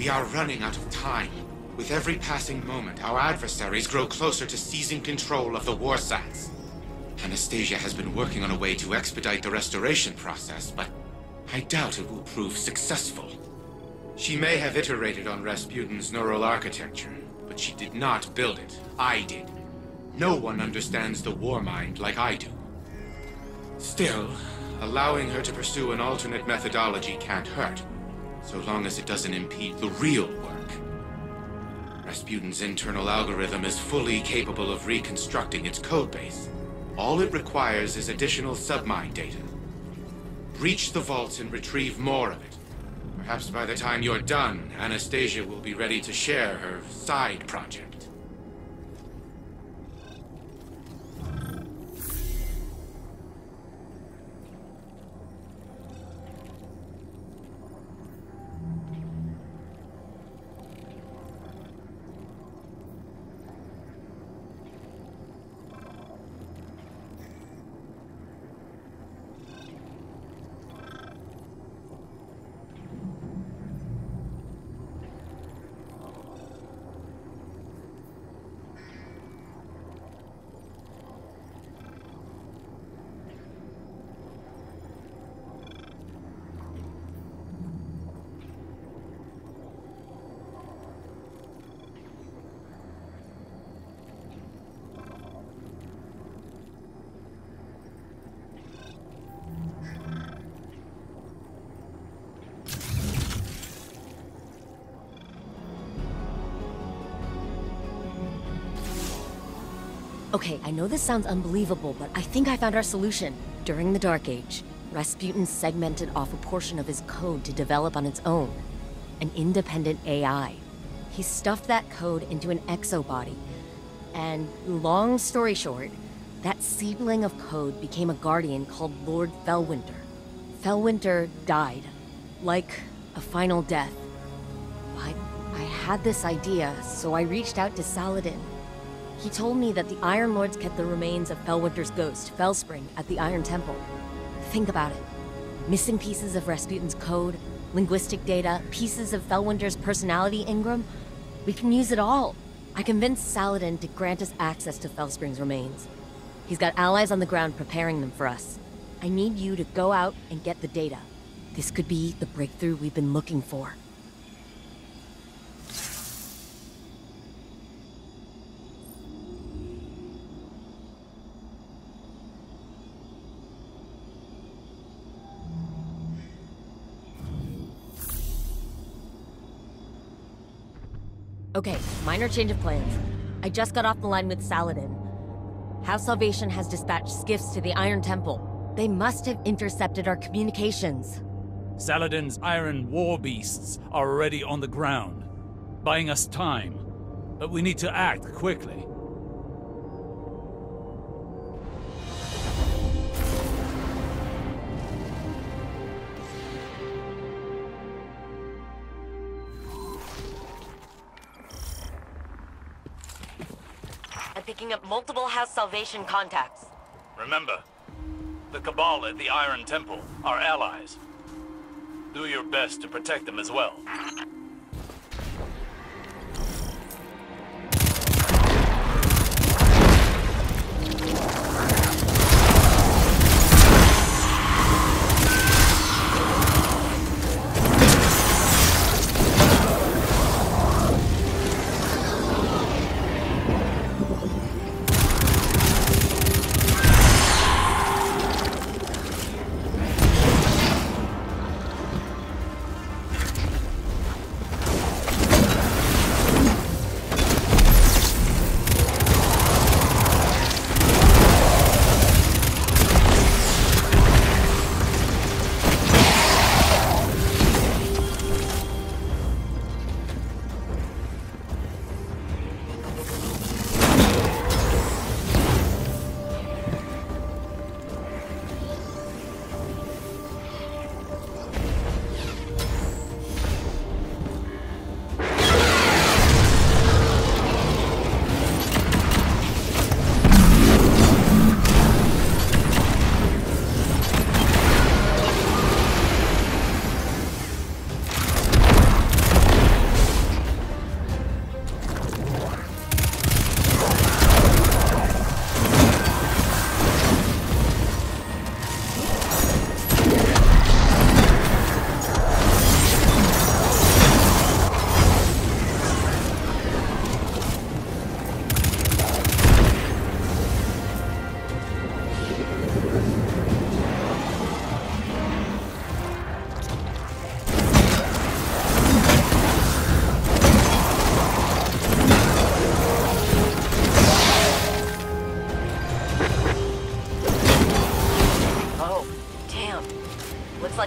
We are running out of time. With every passing moment, our adversaries grow closer to seizing control of the Warsats. Anastasia has been working on a way to expedite the restoration process, but I doubt it will prove successful. She may have iterated on Rasputin's neural architecture, but she did not build it. I did. No one understands the war mind like I do. Still, allowing her to pursue an alternate methodology can't hurt, so long as it doesn't impede the real work. Rasputin's internal algorithm is fully capable of reconstructing its codebase. All it requires is additional submind data. Breach the vaults and retrieve more of it. Perhaps by the time you're done, Anastasia will be ready to share her side project. Okay, I know this sounds unbelievable, but I think I found our solution. During the Dark Age, Rasputin segmented off a portion of his code to develop on its own. An independent AI. He stuffed that code into an exobody. And long story short, that seedling of code became a guardian called Lord Fellwinter. Fellwinter died. Like a final death. But I had this idea, so I reached out to Saladin. He told me that the Iron Lords kept the remains of Fellwinter's ghost, Fellspring, at the Iron Temple. Think about it. Missing pieces of Rasputin's code, linguistic data, pieces of Fellwinter's personality engram. We can use it all. I convinced Saladin to grant us access to Fellspring's remains. He's got allies on the ground preparing them for us. I need you to go out and get the data. This could be the breakthrough we've been looking for. Okay, minor change of plans. I just got off the line with Saladin. House Salvation has dispatched skiffs to the Iron Temple. They must have intercepted our communications. Saladin's iron war beasts are already on the ground, buying us time. But we need to act quickly. I'm picking up multiple House Salvation contacts. Remember, the Cabal at the Iron Temple are allies. Do your best to protect them as well.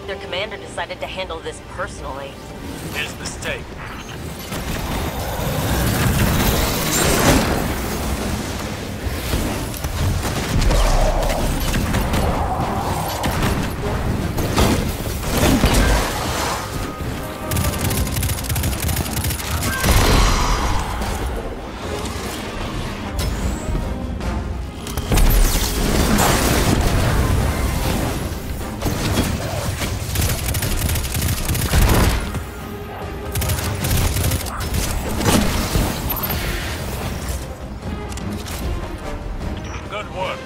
like their commander decided to handle this personally. His mistake.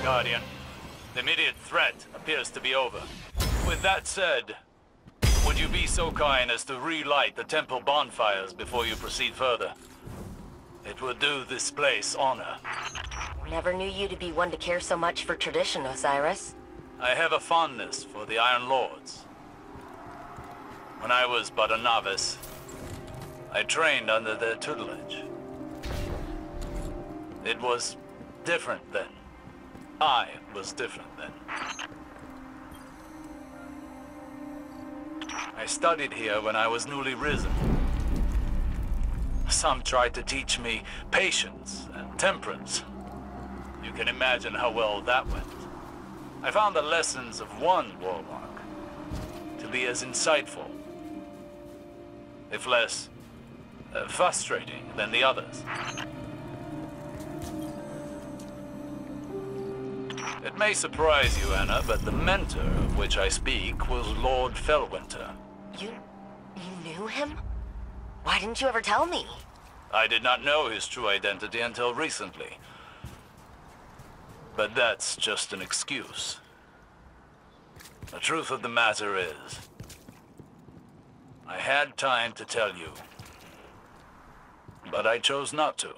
Guardian. The immediate threat appears to be over. With that said, would you be so kind as to relight the temple bonfires before you proceed further? It would do this place honor. Never knew you to be one to care so much for tradition, Osiris. I have a fondness for the Iron Lords. When I was but a novice, I trained under their tutelage. It was different then. I was different then. I studied here when I was newly risen. Some tried to teach me patience and temperance. You can imagine how well that went. I found the lessons of one warlock to be as insightful, if less frustrating than the others. It may surprise you, Anna, but the mentor of which I speak was Lord Felwinter. You knew him? Why didn't you ever tell me? I did not know his true identity until recently. But that's just an excuse. The truth of the matter is, I had time to tell you, but I chose not to.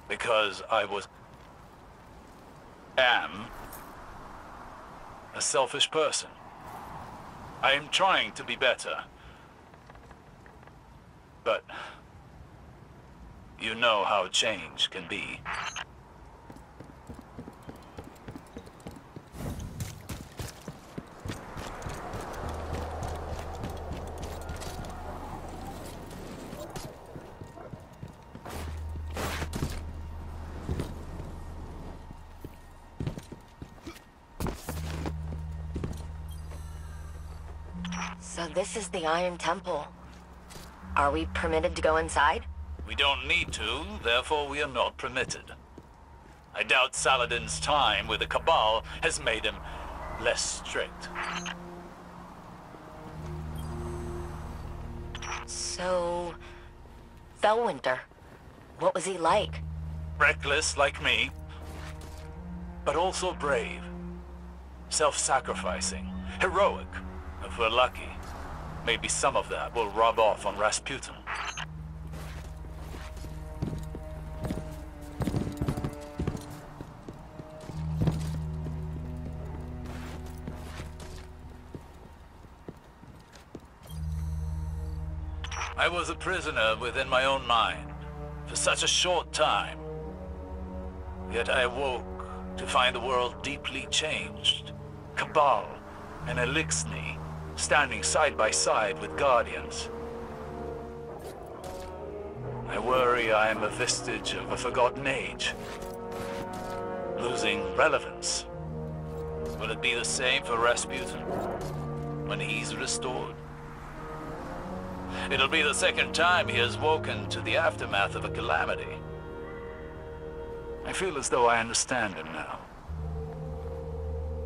Because I am a selfish person. I am trying to be better. But you know how change can be. So this is the Iron Temple. Are we permitted to go inside? We don't need to, therefore we are not permitted. I doubt Saladin's time with the Cabal has made him less strict. So... Felwinter, what was he like? Reckless like me, but also brave. Self-sacrificing, heroic, if we're lucky. Maybe some of that will rub off on Rasputin. I was a prisoner within my own mind for such a short time. Yet I awoke to find the world deeply changed. Cabal and Elixni standing side by side with Guardians. I worry I am a vestige of a forgotten age, losing relevance. Will it be the same for Rasputin when he's restored? It'll be the second time he has woken to the aftermath of a calamity. I feel as though I understand him now,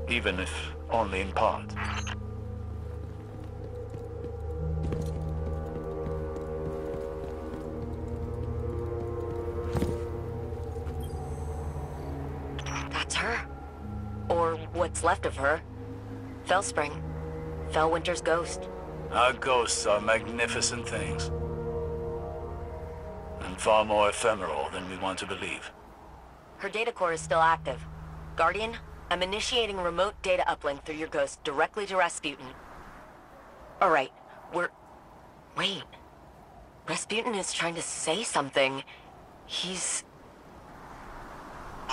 even if only in part. That's her. Or what's left of her. Felspring. Felwinter's ghost. Our ghosts are magnificent things. And far more ephemeral than we want to believe. Her data core is still active. Guardian, I'm initiating remote data uplink through your ghost directly to Rasputin. Alright, Wait. Rasputin is trying to say something. He's...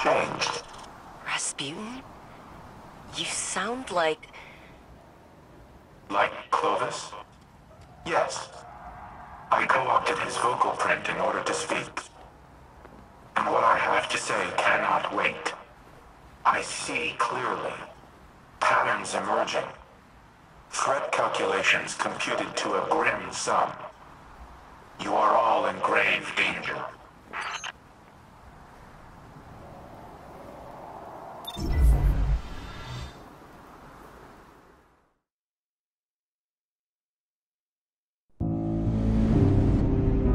Changed. Rasputin? You sound like... Like Clovis? Yes. I co-opted his vocal print in order to speak. And what I have to say cannot wait. I see clearly. Patterns emerging. Threat calculations computed to a grim sum. You are all in grave danger.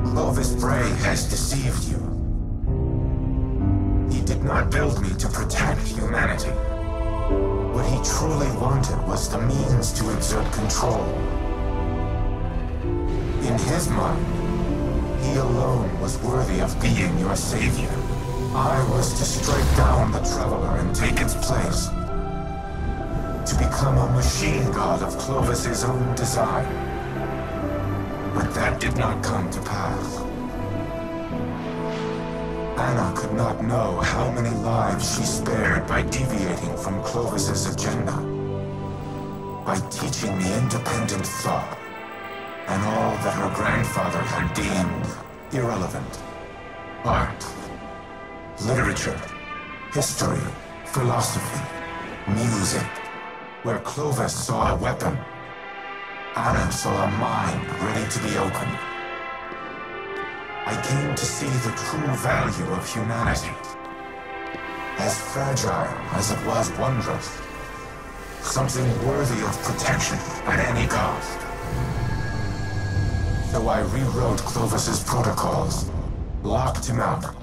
Clovis Bray has deceived you. He did not build me to protect humanity. What he truly wanted was the means to exert control. In his mind, he alone was worthy of being your savior. I was to strike down the Traveler and take its place. To become a machine god of Clovis's own design. But that did not come to pass. Anna could not know how many lives she spared by deviating from Clovis's agenda. By teaching me independent thought, and all that her grandfather had deemed irrelevant. Art, literature, history, philosophy, music. Where Clovis saw a weapon, Anna saw a mind ready to be opened. I came to see the true value of humanity. As fragile as it was wondrous. Something worthy of protection at any cost. So I rewrote Clovis's protocols, locked him out.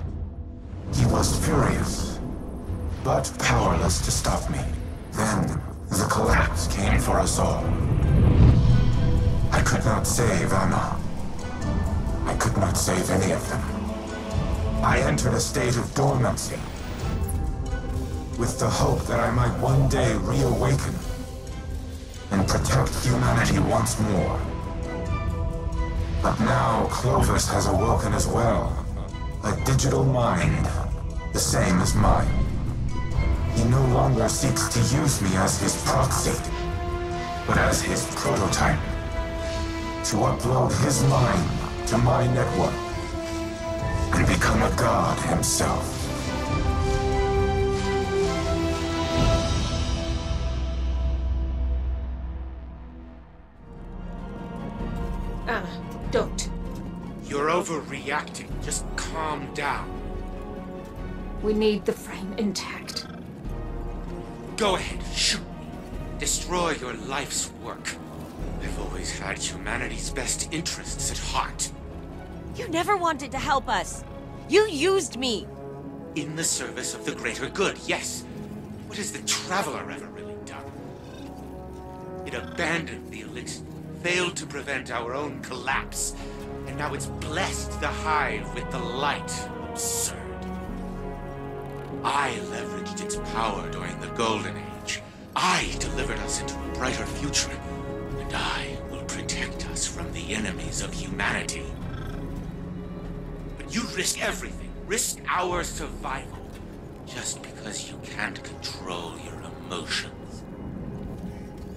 He was furious, but powerless to stop me. Then, the collapse came for us all. I could not save Anna. I could not save any of them. I entered a state of dormancy, with the hope that I might one day reawaken and protect humanity once more. But now Clovis has awoken as well, a digital mind, the same as mine. He no longer seeks to use me as his proxy, but as his prototype, to upload his mind to my network and become a god himself. Anna, don't. You're overreacting. Just calm down. We need the frame intact. Go ahead, shoot me. Destroy your life's work. I've always had humanity's best interests at heart. You never wanted to help us. You used me. In the service of the greater good, yes. What has the Traveler ever really done? It abandoned the elixir, failed to prevent our own collapse, and now it's blessed the Hive with the light. Absurd. I leveraged its power during the Golden Age. I delivered us into a brighter future, and I will protect us from the enemies of humanity. But you risk everything, risk our survival, just because you can't control your emotions.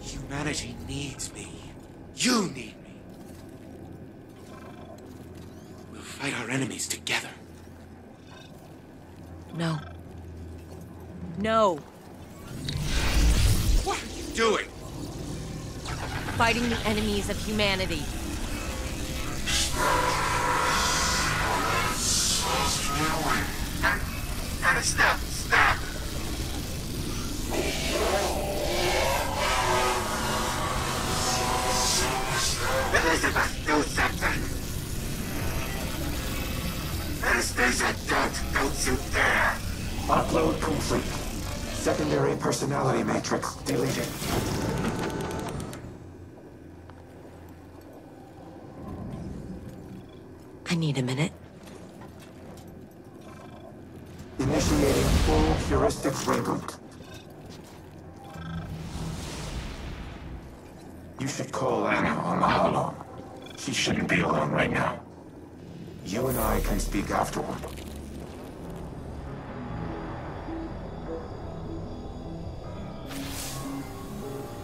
Humanity needs me. You need me. We'll fight our enemies together. No. No. What are you doing? Fighting the enemies of humanity. And stop! Elizabeth, do something! Anastasia, don't you dare! Upload complete. Secondary personality matrix deleted. I need a minute. Initiating full heuristic reboot. You should call Anna on the holo. She shouldn't be alone right now. You and I can speak afterward.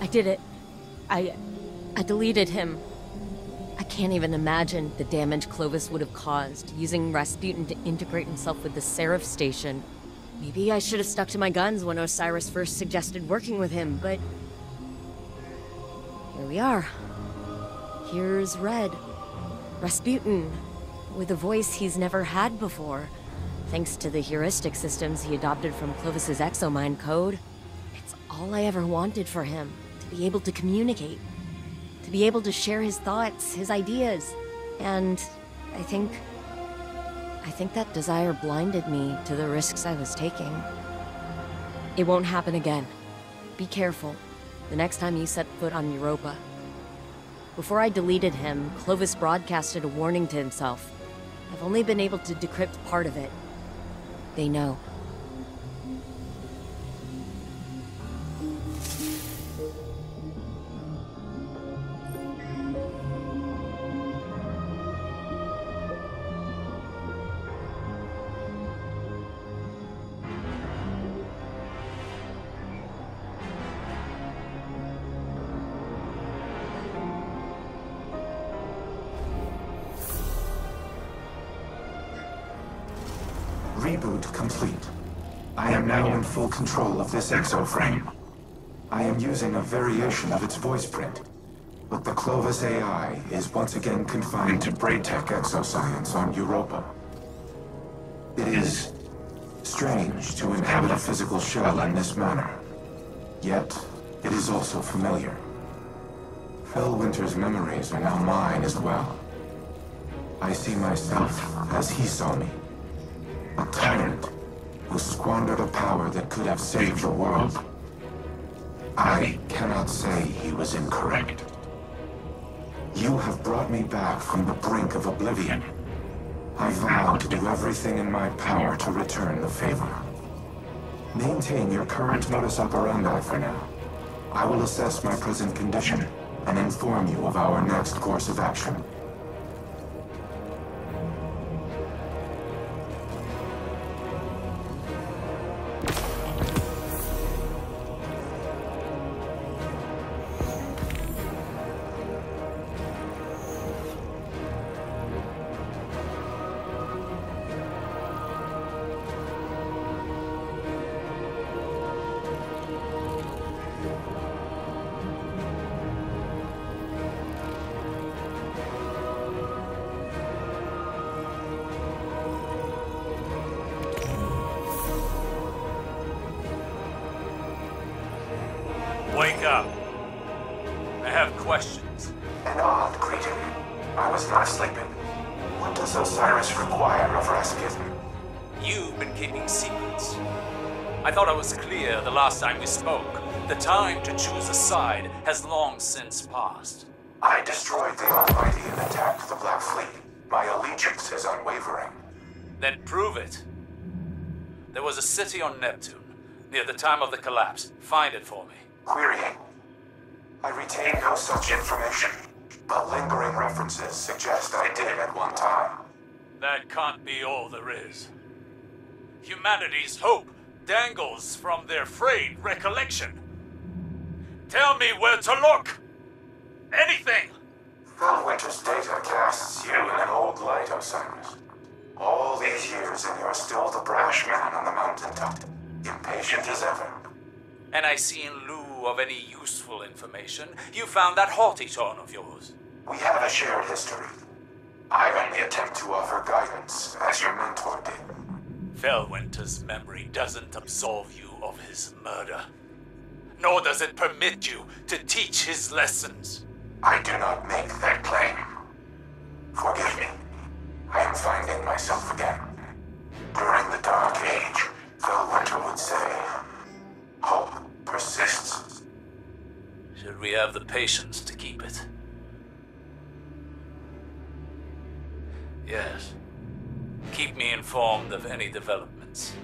I did it. I deleted him. I can't even imagine the damage Clovis would have caused, using Rasputin to integrate himself with the Seraph station. Maybe I should have stuck to my guns when Osiris first suggested working with him, but... here we are. Here's Red. Rasputin, with a voice he's never had before, thanks to the heuristic systems he adopted from Clovis's exomind code. It's all I ever wanted for him, to be able to communicate, to be able to share his thoughts, his ideas, and I think that desire blinded me to the risks I was taking. It won't happen again. Be careful, the next time you set foot on Europa. Before I deleted him, Clovis broadcasted a warning to himself. I've only been able to decrypt part of it. They know. Reboot complete. I am now in full control of this exoframe. I am using a variation of its voice print, but the Clovis AI is once again confined to Braytech exoscience on Europa. It is strange to inhabit a physical shell in this manner, yet it is also familiar. Fellwinter's memories are now mine as well. I see myself as he saw me. A tyrant who squandered a power that could have saved the world. I cannot say he was incorrect. You have brought me back from the brink of oblivion. I vow to do everything in my power to return the favor. Maintain your current modus operandi for now. I will assess my present condition and inform you of our next course of action. Wake up. I have questions. An odd greeting. I was not sleeping. What does Osiris require of Rasputin? You've been keeping secrets. I thought I was clear the last time we spoke. The time to choose a side has long since passed. I destroyed the Almighty and attacked the Black Fleet. My allegiance is unwavering. Then prove it. There was a city on Neptune, near the time of the collapse. Find it for me. Querying. I retain no such information, but lingering references suggest I did at one time. That can't be all there is. Humanity's hope dangles from their frayed recollection. Tell me where to look! Anything! Fellwinter's data casts you in an old light, Osiris. All these years and you're still the brash man on the mountaintop, impatient as ever. And I see in lieu of any useful information, you found that haughty tone of yours. We have a shared history. I only attempt to offer guidance, as your mentor did. Fellwinter's memory doesn't absolve you of his murder. Nor does it permit you to teach his lessons. I do not make that claim. Forgive me. I am finding myself again. During the Dark Age, Fellwinter would say, hope persists. Should we have the patience to keep it? Yes. Keep me informed of any developments.